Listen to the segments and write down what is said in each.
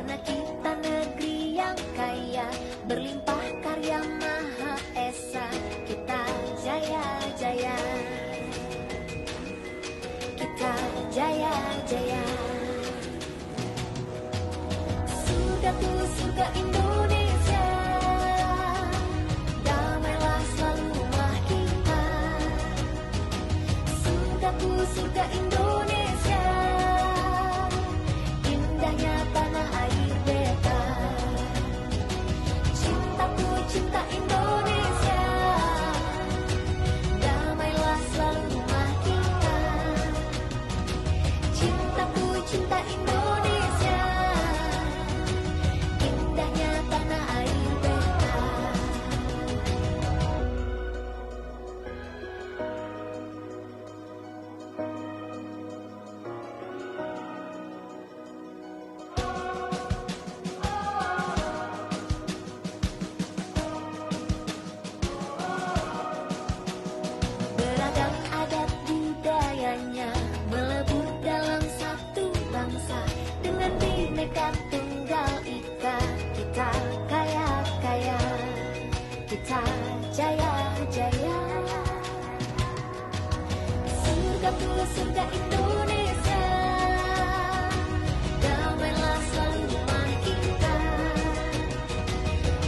Karena kita negeri yang kaya, berlimpah karya Maha Esa. Kita jaya-jaya, kita jaya-jaya. Surgaku, surga Indonesia, damailah selalu rumah kita. Surgaku, surga Indonesia, indahnya tanah air beta. Cintaku, cinta Indonesia, damailah selalu rumah kita. Cintaku, cinta Indonesia, indahnya tanah air beta. Beragam adat budayanya melebur dalam satu bangsa. Dengan bineka tunggal ika, kita kaya-kaya, kita jaya-jaya. Surgaku, surga Indonesia, damailah selalu rumah kita.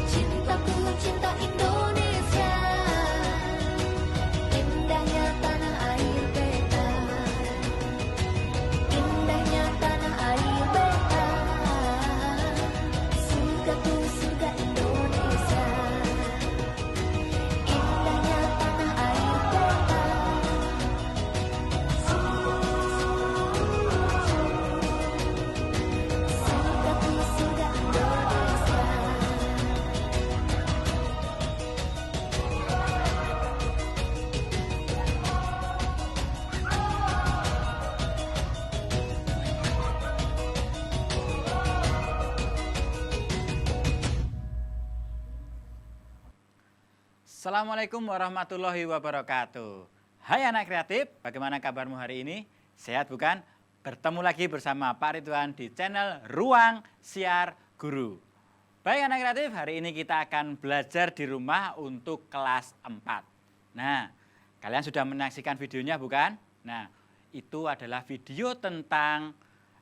Cintaku, cinta Indonesia, indahnya tanah air beta. Indahnya tanah air beta. Surgaku, surga Indonesia, indahnya tanah air beta. Surgaku, surga Indonesia. Assalamualaikum warahmatullahi wabarakatuh. Hai anak kreatif, bagaimana kabarmu hari ini? Sehat bukan? Bertemu lagi bersama Pak Ridwan di channel Ruang Siar Guru. Baik anak kreatif, hari ini kita akan belajar di rumah untuk kelas 4. Nah, kalian sudah menyaksikan videonya bukan? Nah, itu adalah video tentang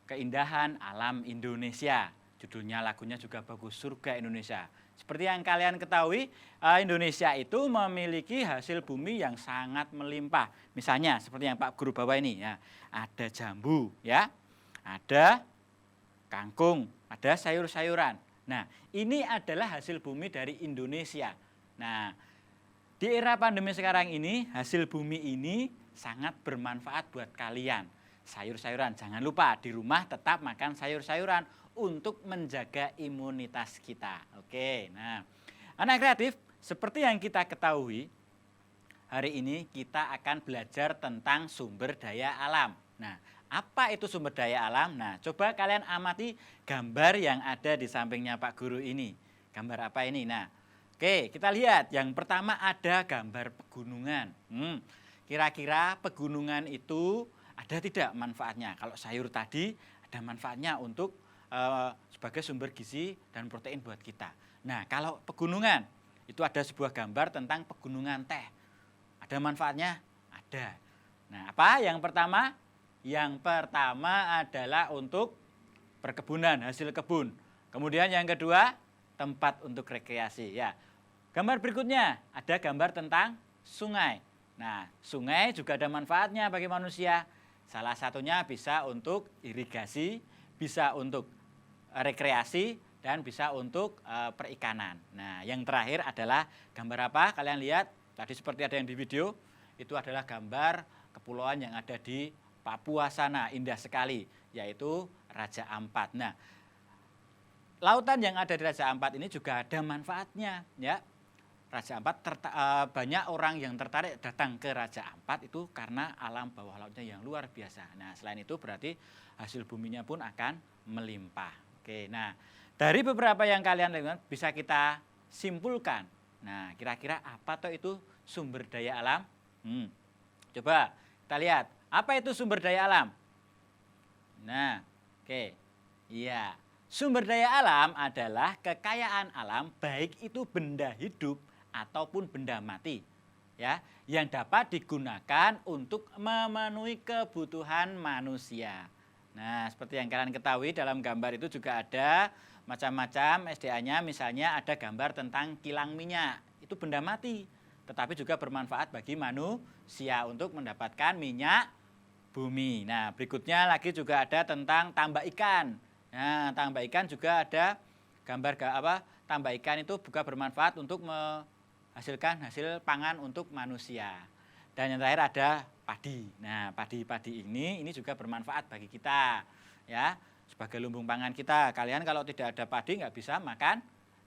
keindahan alam Indonesia. Judulnya lagunya juga bagus, Surga Indonesia. Seperti yang kalian ketahui, Indonesia itu memiliki hasil bumi yang sangat melimpah. Misalnya seperti yang Pak Guru bawa ini ya, ada jambu ya, ada kangkung, ada sayur-sayuran. Nah, ini adalah hasil bumi dari Indonesia. Nah, di era pandemi sekarang ini, hasil bumi ini sangat bermanfaat buat kalian. Sayur-sayuran, jangan lupa di rumah tetap makan sayur-sayuran untuk menjaga imunitas kita. Oke, nah anak kreatif, seperti yang kita ketahui, hari ini kita akan belajar tentang sumber daya alam. Nah, apa itu sumber daya alam? Nah, coba kalian amati gambar yang ada di sampingnya Pak Guru ini. Gambar apa ini? Nah, oke, kita lihat. Yang pertama ada gambar pegunungan. Kira-kira pegunungan itu ada tidak manfaatnya? Kalau sayur tadi ada manfaatnya untuk sebagai sumber gizi dan protein buat kita. Nah, kalau pegunungan, itu ada sebuah gambar tentang pegunungan teh. Ada manfaatnya? Ada. Nah, apa? Yang pertama? Yang pertama adalah untuk perkebunan, hasil kebun. Kemudian yang kedua, tempat untuk rekreasi. Ya. Gambar berikutnya, ada gambar tentang sungai. Nah, sungai juga ada manfaatnya bagi manusia. Salah satunya bisa untuk irigasi, bisa untuk rekreasi, dan bisa untuk perikanan. Nah, yang terakhir adalah gambar apa? Kalian lihat, tadi seperti ada yang di video, itu adalah gambar kepulauan yang ada di Papua sana, indah sekali, yaitu Raja Ampat. Nah, lautan yang ada di Raja Ampat ini juga ada manfaatnya, ya. Raja Ampat, banyak orang yang tertarik datang ke Raja Ampat itu karena alam bawah lautnya yang luar biasa. Nah, selain itu berarti hasil buminya pun akan melimpah. Oke, nah dari beberapa yang kalian lihat bisa kita simpulkan. Nah, kira-kira apa toh itu sumber daya alam? Coba kita lihat, apa itu sumber daya alam? Nah, oke, iya, Sumber daya alam adalah kekayaan alam baik itu benda hidup ataupun benda mati ya yang dapat digunakan untuk memenuhi kebutuhan manusia. Nah, seperti yang kalian ketahui dalam gambar itu juga ada macam-macam SDA-nya, misalnya ada gambar tentang kilang minyak. Itu benda mati, tetapi juga bermanfaat bagi manusia untuk mendapatkan minyak bumi. Nah, berikutnya lagi juga ada tentang tambak ikan. Nah, tambak ikan juga ada gambar tambak ikan itu juga bermanfaat untuk menghasilkan hasil pangan untuk manusia. Dan yang terakhir ada padi. Nah, padi ini juga bermanfaat bagi kita ya, sebagai lumbung pangan kita. Kalian kalau tidak ada padi nggak bisa makan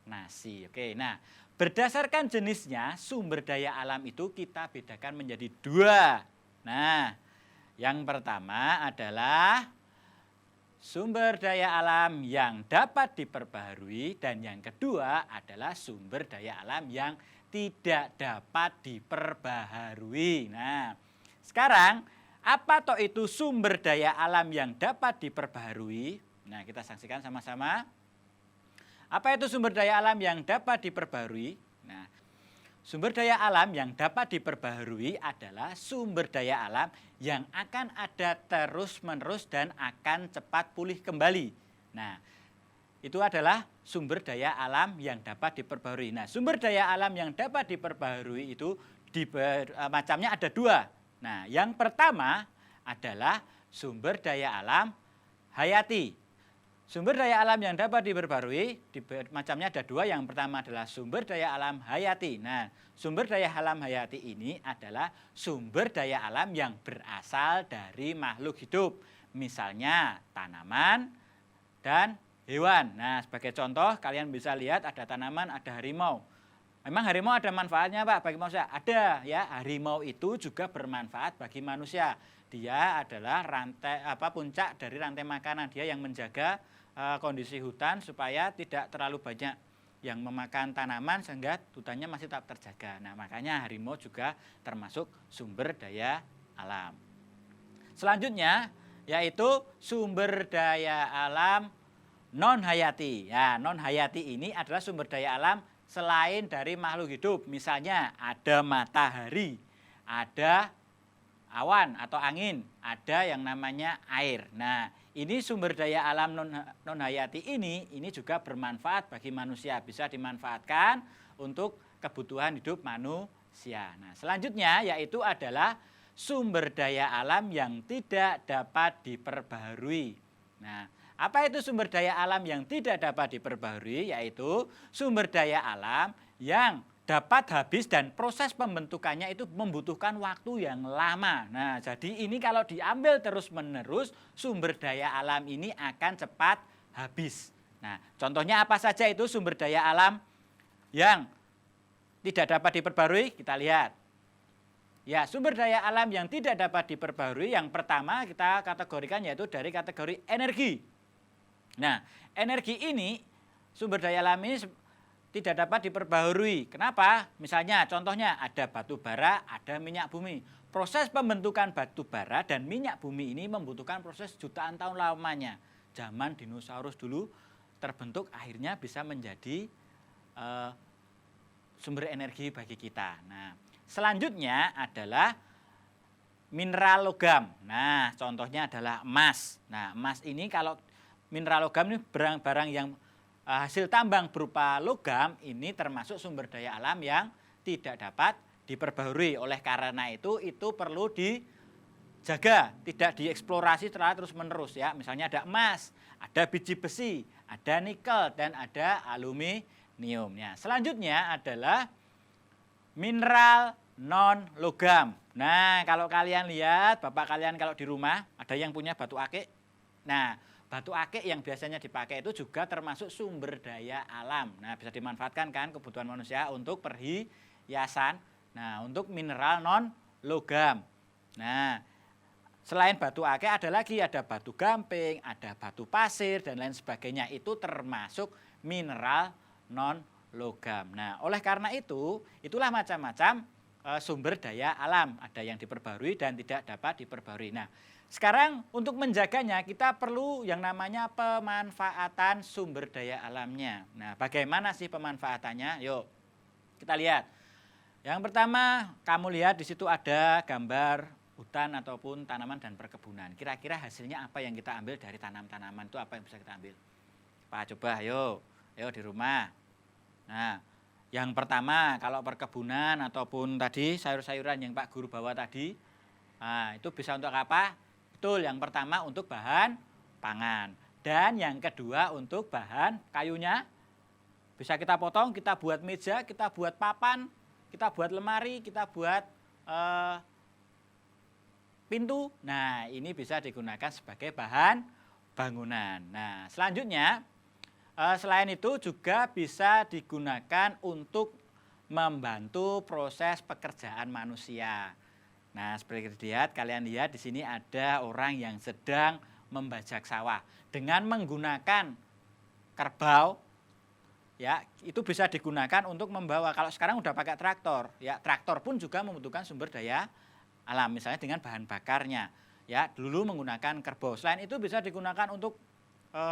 nasi. Oke, nah berdasarkan jenisnya sumber daya alam itu kita bedakan menjadi dua. Nah, yang pertama adalah sumber daya alam yang dapat diperbaharui dan yang kedua adalah sumber daya alam yang tidak dapat diperbaharui. Nah, sekarang apa toh itu sumber daya alam yang dapat diperbaharui? Nah, kita saksikan sama-sama. Apa itu sumber daya alam yang dapat diperbaharui? Nah, sumber daya alam yang dapat diperbaharui adalah sumber daya alam yang akan ada terus-menerus dan akan cepat pulih kembali. Nah, itu adalah sumber daya alam yang dapat diperbaharui. Nah, sumber daya alam yang dapat diperbaharui itu macamnya ada dua. Nah, yang pertama adalah sumber daya alam hayati. Sumber daya alam yang dapat diperbarui macamnya ada dua. Yang pertama adalah sumber daya alam hayati. Nah, sumber daya alam hayati ini adalah sumber daya alam yang berasal dari makhluk hidup. Misalnya tanaman dan hewan. Nah, sebagai contoh kalian bisa lihat ada tanaman, ada harimau. Memang harimau ada manfaatnya Pak bagi manusia? Ada ya, harimau itu juga bermanfaat bagi manusia. Dia adalah puncak dari rantai makanan. Dia yang menjaga kondisi hutan supaya tidak terlalu banyak yang memakan tanaman sehingga hutannya masih tetap terjaga. Nah, makanya harimau juga termasuk sumber daya alam. Selanjutnya yaitu sumber daya alam non hayati. Ya, non hayati ini adalah sumber daya alam selain dari makhluk hidup. Misalnya ada matahari, ada awan atau angin, ada yang namanya air. Nah, ini sumber daya alam non hayati ini juga bermanfaat bagi manusia, bisa dimanfaatkan untuk kebutuhan hidup manusia. Nah, selanjutnya yaitu adalah sumber daya alam yang tidak dapat diperbaharui. Nah, apa itu sumber daya alam yang tidak dapat diperbaharui? Yaitu sumber daya alam yang dapat habis dan proses pembentukannya itu membutuhkan waktu yang lama. Nah, jadi ini kalau diambil terus-menerus, sumber daya alam ini akan cepat habis. Nah, contohnya apa saja itu sumber daya alam yang tidak dapat diperbarui? Kita lihat. Ya, sumber daya alam yang tidak dapat diperbarui yang pertama kita kategorikan yaitu dari kategori energi. Nah, energi ini, sumber daya alam ini tidak dapat diperbaharui. Kenapa? Misalnya contohnya ada batu bara, ada minyak bumi. Proses pembentukan batu bara dan minyak bumi ini membutuhkan proses jutaan tahun lamanya. Zaman dinosaurus dulu terbentuk akhirnya bisa menjadi sumber energi bagi kita. Nah, selanjutnya adalah mineral logam. Nah, contohnya adalah emas. Nah, emas ini kalau mineral logam ini barang-barang yang hasil tambang berupa logam ini termasuk sumber daya alam yang tidak dapat diperbaharui. Oleh karena itu perlu dijaga, tidak dieksplorasi terus-menerus ya. Misalnya ada emas, ada biji besi, ada nikel dan ada aluminium. Ya, selanjutnya adalah mineral non logam. Nah, kalau kalian lihat, Bapak kalian kalau di rumah ada yang punya batu akik. Nah, batu akik yang biasanya dipakai itu juga termasuk sumber daya alam. Nah, bisa dimanfaatkan kan kebutuhan manusia untuk perhiasan. Nah, untuk mineral non logam. Nah, selain batu akik ada lagi, ada batu gamping, ada batu pasir dan lain sebagainya. Itu termasuk mineral non logam. Nah, oleh karena itulah macam-macam sumber daya alam. Ada yang diperbarui dan tidak dapat diperbarui. Nah, Sekarang untuk menjaganya kita perlu yang namanya pemanfaatan sumber daya alamnya. Nah, bagaimana sih pemanfaatannya? Yuk, kita lihat. Yang pertama, kamu lihat di situ ada gambar hutan ataupun tanaman dan perkebunan. Kira-kira hasilnya apa yang kita ambil dari tanaman itu, apa yang bisa kita ambil? Pak, coba ayo di rumah. Nah, yang pertama kalau perkebunan ataupun tadi sayur-sayuran yang Pak Guru bawa tadi, nah, itu bisa untuk apa? Betul, yang pertama untuk bahan pangan. Dan yang kedua untuk bahan kayunya. Bisa kita potong, kita buat meja, kita buat papan, kita buat lemari, kita buat pintu. Nah, ini bisa digunakan sebagai bahan bangunan. Nah, selanjutnya selain itu juga bisa digunakan untuk membantu proses pekerjaan manusia. Nah, seperti dilihat, kalian lihat di sini ada orang yang sedang membajak sawah dengan menggunakan kerbau. Ya, itu bisa digunakan untuk membawa. Kalau sekarang udah pakai traktor, ya traktor pun juga membutuhkan sumber daya alam, misalnya dengan bahan bakarnya. Ya, dulu menggunakan kerbau. Selain itu bisa digunakan untuk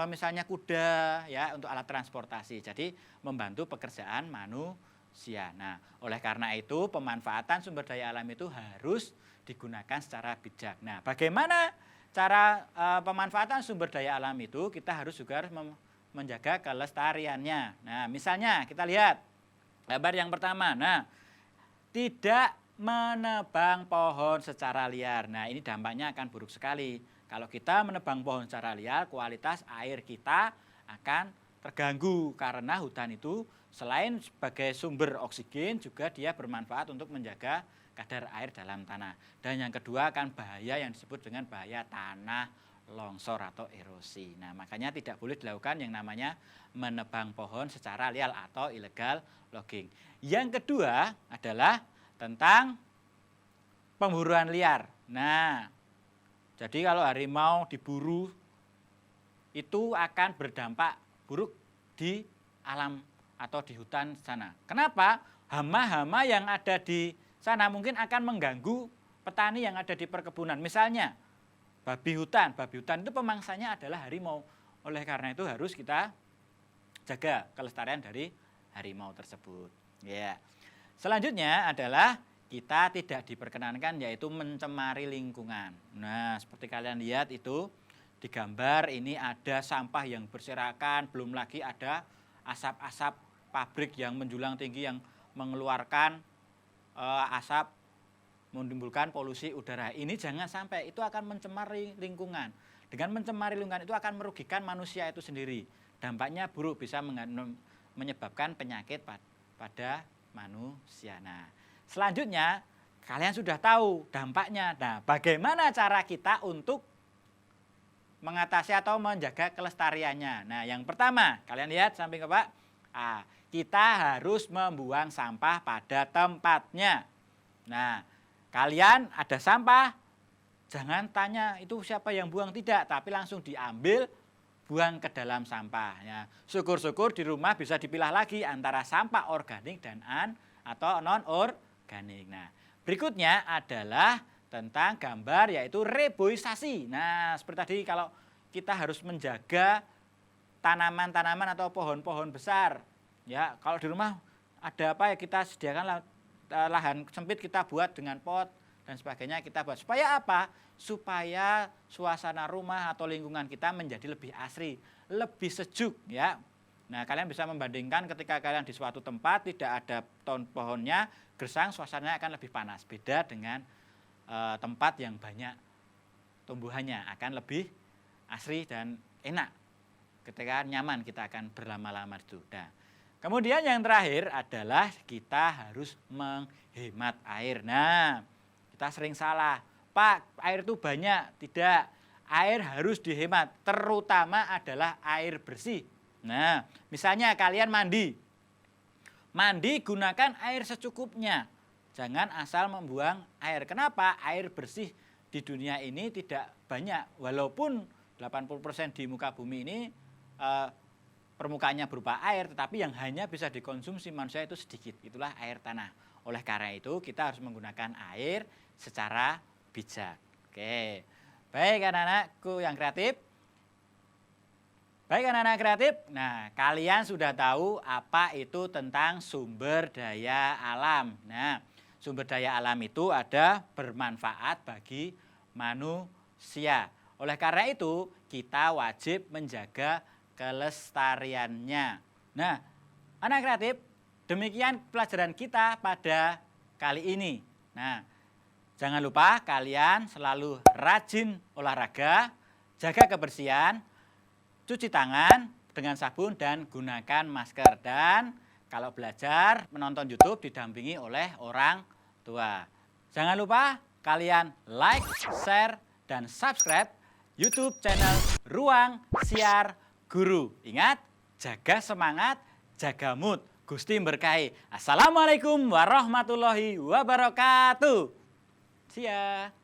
misalnya kuda, ya untuk alat transportasi. Jadi membantu pekerjaan manusia. Nah, oleh karena itu pemanfaatan sumber daya alam itu harus digunakan secara bijak. Nah, bagaimana cara pemanfaatan sumber daya alam itu? Kita harus juga harus menjaga kelestariannya. Nah, misalnya kita lihat gambar yang pertama. Nah, tidak menebang pohon secara liar. Nah, ini dampaknya akan buruk sekali. Kalau kita menebang pohon secara liar, kualitas air kita akan terganggu karena hutan itu selain sebagai sumber oksigen juga dia bermanfaat untuk menjaga kadar air dalam tanah. Dan yang kedua akan bahaya yang disebut dengan bahaya tanah longsor atau erosi. Nah, makanya tidak boleh dilakukan yang namanya menebang pohon secara liar atau illegal logging. Yang kedua adalah tentang pemburuan liar. Nah, jadi kalau harimau diburu itu akan berdampak buruk di alam atau di hutan sana. Kenapa? Hama-hama yang ada di sana mungkin akan mengganggu petani yang ada di perkebunan. Misalnya babi hutan itu pemangsanya adalah harimau. Oleh karena itu harus kita jaga kelestarian dari harimau tersebut. Ya. Selanjutnya adalah kita tidak diperkenankan yaitu mencemari lingkungan. Nah, seperti kalian lihat itu di gambar ini ada sampah yang berserakan, belum lagi ada asap-asap pabrik yang menjulang tinggi yang mengeluarkan asap menimbulkan polusi udara. Ini jangan sampai, itu akan mencemari lingkungan. Dengan mencemari lingkungan itu akan merugikan manusia itu sendiri. Dampaknya buruk, bisa menyebabkan penyakit pada manusia. Nah, selanjutnya kalian sudah tahu dampaknya. Nah, bagaimana cara kita untuk mengatasi atau menjaga kelestariannya? Nah, yang pertama, kalian lihat samping ke Pak. Kita harus membuang sampah pada tempatnya. Nah, kalian ada sampah, jangan tanya itu siapa yang buang, tidak, tapi langsung diambil, buang ke dalam sampah. Ya, syukur-syukur di rumah bisa dipilah lagi antara sampah organik dan atau non organik. Nah, berikutnya adalah tentang gambar yaitu reboisasi. Nah, seperti tadi kalau kita harus menjaga tanaman-tanaman atau pohon-pohon besar. Ya, kalau di rumah ada apa ya kita sediakan lahan sempit, kita buat dengan pot dan sebagainya kita buat. Supaya apa? Supaya suasana rumah atau lingkungan kita menjadi lebih asri, lebih sejuk ya. Nah, kalian bisa membandingkan ketika kalian di suatu tempat tidak ada pohonnya, gersang, suasananya akan lebih panas. Beda dengan tempat yang banyak tumbuhannya, akan lebih asri dan enak. Ketika nyaman kita akan berlama-lama itu. Nah, kemudian yang terakhir adalah kita harus menghemat air. Nah, kita sering salah. Pak, air itu banyak. Tidak, air harus dihemat. Terutama adalah air bersih. Nah, misalnya kalian mandi. Mandi gunakan air secukupnya. Jangan asal membuang air. Kenapa? Air bersih di dunia ini tidak banyak. Walaupun 80% di muka bumi ini permukaannya berupa air, tetapi yang hanya bisa dikonsumsi manusia itu sedikit. Itulah air tanah. Oleh karena itu kita harus menggunakan air secara bijak. Oke. Baik anak-anakku yang kreatif. Baik anak-anak kreatif, nah kalian sudah tahu apa itu tentang sumber daya alam. Nah, sumber daya alam itu ada bermanfaat bagi manusia. Oleh karena itu, kita wajib menjaga kelestariannya. Nah, anak kreatif, demikian pelajaran kita pada kali ini. Nah, jangan lupa kalian selalu rajin olahraga, jaga kebersihan, cuci tangan dengan sabun dan gunakan masker. Dan kalau belajar menonton YouTube didampingi oleh orang tua. Jangan lupa kalian like, share, dan subscribe YouTube channel Ruang Siar Guru. Ingat, jaga semangat, jaga mood. Gusti berkahi. Assalamualaikum warahmatullahi wabarakatuh. See ya.